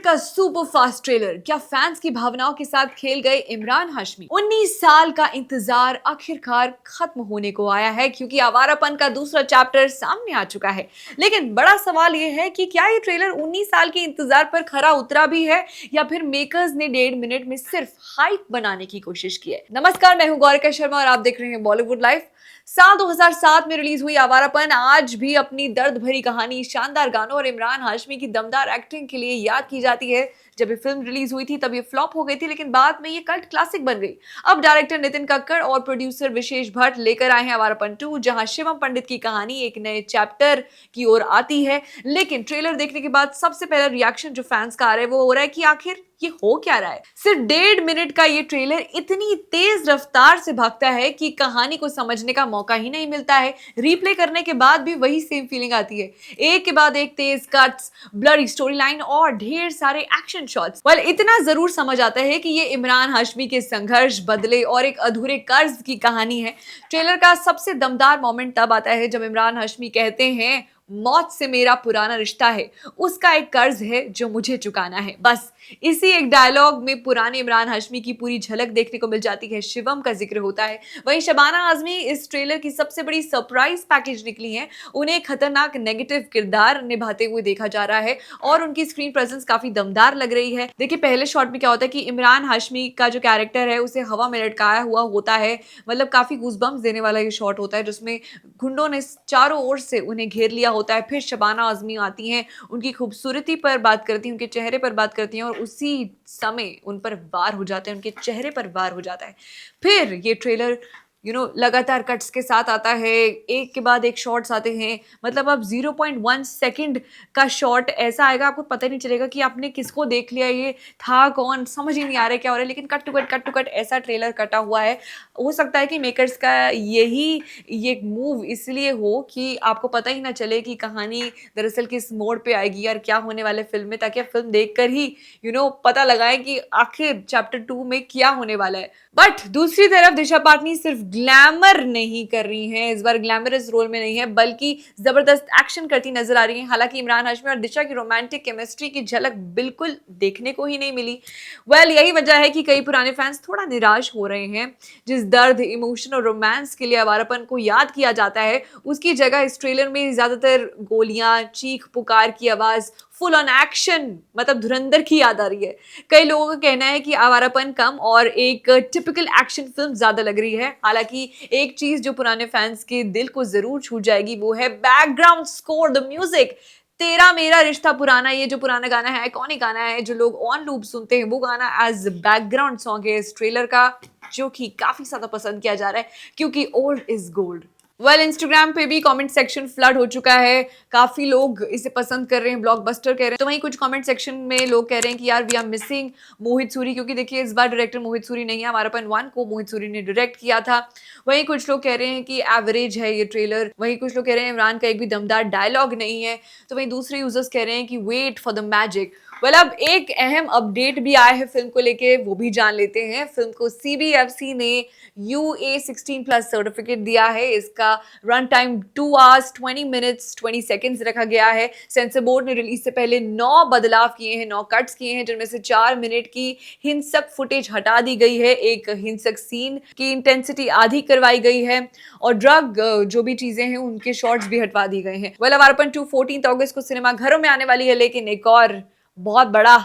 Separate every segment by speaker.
Speaker 1: Minute का super fast trailer, क्या fans की भावनाओं के साथ खेल गए इमरान हाशमी। 19 साल का इंतजार आखिरकार खत्म होने को आया है, क्योंकि आवारापन का दूसरा चैप्टर सामने आ चुका है। लेकिन बड़ा सवाल यह है कि क्या ये ट्रेलर 19 साल के इंतजार पर खरा उतरा भी है, या फिर मेकर्स ने 1.5 मिनट में सिर्फ हाइप बनाने की कोशिश की है। नमस्कार, मैं हूं गौरिका शर्मा और आप देख रहे हैं बॉलीवुड लाइफ। साल 2007 में रिलीज हुई आवारापन आज भी अपनी दर्द भरी कहानी, शानदार गानों और इमरान हाशमी की दमदार एक्टिंग के लिए याद की जाती है। जब ये फिल्म रिलीज हुई थी तब ये फ्लॉप हो गई थी, लेकिन बाद में ये कल्ट क्लासिक बन गई। अब डायरेक्टर नितिन कक्कड़ और प्रोड्यूसर विशेष भट्ट लेकर आए हैं आवारापन 2, जहां शिवम पंडित की कहानी एक नए चैप्टर की ओर आती है। लेकिन ट्रेलर देखने के बाद सबसे पहला रिएक्शन जो फैंस का आ रहा है वो हो रहा है कि आखिर ये हो क्या रहा है। सिर्फ 1.5 मिनट का ये ट्रेलर इतनी तेज रफ्तार से भागता है कि कहानी को समझने का मौका ही नहीं मिलता है। रिप्ले करने के बाद भी वही सेम फीलिंग आती है, एक के बाद एक तेज कट्स, ब्लरी स्टोरी लाइन और ढेर सारे एक्शन शॉट्स। वेल, इतना जरूर समझ आता है कि ये इमरान हाशमी के संघर्ष, बदले और एक अधूरे कर्ज की कहानी है। ट्रेलर का सबसे दमदार मोमेंट तब आता है जब इमरान हाशमी कहते हैं, मौत से मेरा पुराना रिश्ता है, उसका एक कर्ज है जो मुझे चुकाना है। बस इसी एक डायलॉग में पुराने इमरान हाशमी की पूरी झलक देखने को मिल जाती है। शिवम का जिक्र होता है। वहीं शबाना आजमी इस ट्रेलर की सबसे बड़ी सरप्राइज पैकेज निकली है। उन्हें खतरनाक नेगेटिव किरदार निभाते हुए देखा जा रहा है और उनकी स्क्रीन प्रेजेंस काफी दमदार लग रही है। देखिए, पहले शॉट में क्या होता है कि इमरान हाशमी का जो कैरेक्टर है उसे हवा में लटकाया हुआ होता है। मतलब काफी गूज़बम्प्स देने वाला ये शॉट होता है, जिसमें गुंडों ने चारों ओर से उन्हें घेर लिया होता है। फिर शबाना आजमी आती हैं, उनकी खूबसूरती पर बात करती हैं, उनके चेहरे पर बात करती हैं और उसी समय उन पर वार हो जाते हैं, उनके चेहरे पर वार हो जाता है। फिर ये ट्रेलर लगातार कट्स के साथ आता है, एक के बाद एक शॉट्स आते हैं। मतलब अब 0.1 सेकंड का शॉट ऐसा आएगा, आपको पता ही नहीं चलेगा कि आपने किसको देख लिया, ये था कौन, समझ ही नहीं आ रहा है क्या हो रहा है। लेकिन कट टू कट ऐसा ट्रेलर कटा हुआ है। हो सकता है कि मेकर्स का ये मूव इसलिए हो कि आपको पता ही ना चले कि कहानी दरअसल किस मोड़ पे आएगी और क्या होने वाले फिल्म में, ताकि आप फिल्म देखकर ही पता लगाएं कि आखिर चैप्टर 2 में क्या होने वाला है। बट दूसरी तरफ दिशा पाटनी सिर्फ ग्लैमर नहीं कर रही हैं, इस बार ग्लैमरस रोल में नहीं है, बल्कि जबरदस्त एक्शन करती नजर आ रही हैं। हालांकि इमरान हाशमी और दिशा की रोमांटिक केमिस्ट्री की झलक बिल्कुल देखने को ही नहीं मिली। वेल, यही वजह है कि कई पुराने फैंस थोड़ा निराश हो रहे हैं। जिस दर्द, इमोशन और रोमांस के लिए आवारापन को याद किया जाता है, उसकी जगह इस ट्रेलर में ज्यादातर गोलियां, चीख पुकार की आवाज, फुल ऑन एक्शन, मतलब धुरंधर की याद आ रही है। कई लोगों का कहना है कि आवारापन कम और एक टिपिकल एक्शन फिल्म ज्यादा लग रही है। हालांकि एक चीज जो पुराने फैंस के दिल को जरूर छू जाएगी वो है बैकग्राउंड स्कोर, द म्यूजिक। तेरा मेरा रिश्ता पुराना, ये जो पुराना गाना है, आइकॉनिक गाना है, जो लोग ऑन लूप सुनते हैं, वो गाना एज बैकग्राउंड सॉन्ग है इस ट्रेलर का, जो कि काफी ज्यादा पसंद किया जा रहा है, क्योंकि old is gold. Well, Instagram पे भी कमेंट सेक्शन फ्लड हो चुका है, काफी लोग इसे पसंद कर रहे हैं, ब्लॉकबस्टर कह रहे हैं। तो वहीं कुछ कमेंट सेक्शन में लोग कह रहे हैं कि यार वी आर मिसिंग मोहित सूरी, क्योंकि देखिए इस बार डायरेक्टर मोहित सूरी नहीं है, आवारापन 1 को मोहित सूरी ने डायरेक्ट किया था। वहीं कुछ लोग कह रहे हैं कि एवरेज है ये ट्रेलर। वहीं कुछ लोग कह रहे हैं इमरान का एक भी दमदार डायलॉग नहीं है। तो वहीं दूसरे यूजर्स कह रहे हैं कि wait for the magic. Well, अब एक अहम अपडेट भी आया है फिल्म को लेके, वो भी जान लेते हैं। फिल्म को CBFC ने UA 16+ सर्टिफिकेट दिया है। इसका run time 2 hours 20 minutes 20 seconds रखा गया है। सेंसर बोर्ड ने रिलीज से पहले 9 बदलाव किए हैं, 9 कट्स किए हैं, जिनमें से 4 मिनट की हिंसक फुटेज हटा दी गई है, एक हिंसक सीन की इंटेंसिटी आधी करवाई गई है और ड्रग जो भी चीजें हैं उनके शॉट्स भी हटवा दी गए हैं। वेल, आवारापन 2 14 अगस्त को सिनेमा घरों में आने वाली है, लेकिन एक और बहुत बड़ा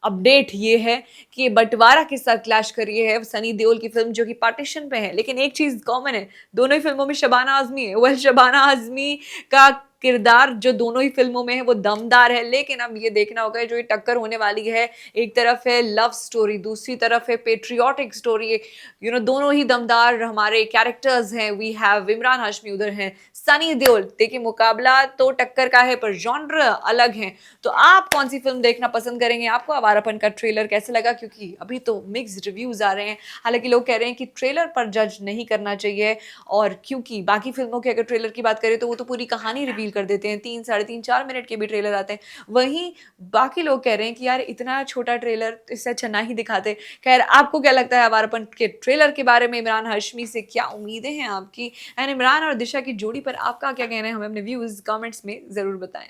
Speaker 1: अपडेट ये है कि बंटवारा के साथ क्लैश कर रही है सनी देओल की फिल्म, जो कि पार्टीशन पे है। लेकिन एक चीज कॉमन है, दोनों ही फिल्मों में शबाना आजमी है। वेल, शबाना आजमी का किरदार जो दोनों ही फिल्मों में है वो दमदार है। लेकिन अब ये देखना होगा जो ये टक्कर होने वाली है, एक तरफ है लव स्टोरी, दूसरी तरफ है पेट्रियोटिक स्टोरी। दोनों ही दमदार हमारे कैरेक्टर्स हैं। वी हैव इमरान हाशमी, उधर हैं सनी देओल। देखिए, मुकाबला तो टक्कर का है पर जॉनर अलग है। तो आप कौन सी फिल्म देखना पसंद करेंगे? आपको आवारापन का ट्रेलर कैसा लगा? क्योंकि अभी तो मिक्स्ड रिव्यूज आ रहे हैं। हालांकि लोग कह रहे हैं कि ट्रेलर पर जज नहीं करना चाहिए, और क्योंकि बाकी फिल्मों के अगर ट्रेलर की बात करें तो वो तो पूरी कहानी रिवील कर देते हैं, 3, साढ़े 3, 4 मिनट के भी ट्रेलर आते हैं। वहीं बाकी लोग कह रहे हैं कि यार इतना छोटा ट्रेलर, इससे अच्छा ना ही दिखाते। खैर, आपको क्या लगता है आवारापन के ट्रेलर के बारे में? इमरान हाशमी से क्या उम्मीदें हैं आपकी? एंड इमरान और दिशा की जोड़ी पर आपका क्या कहना है? हमें अपने व्यूज कमेंट्स में जरूर बताएं।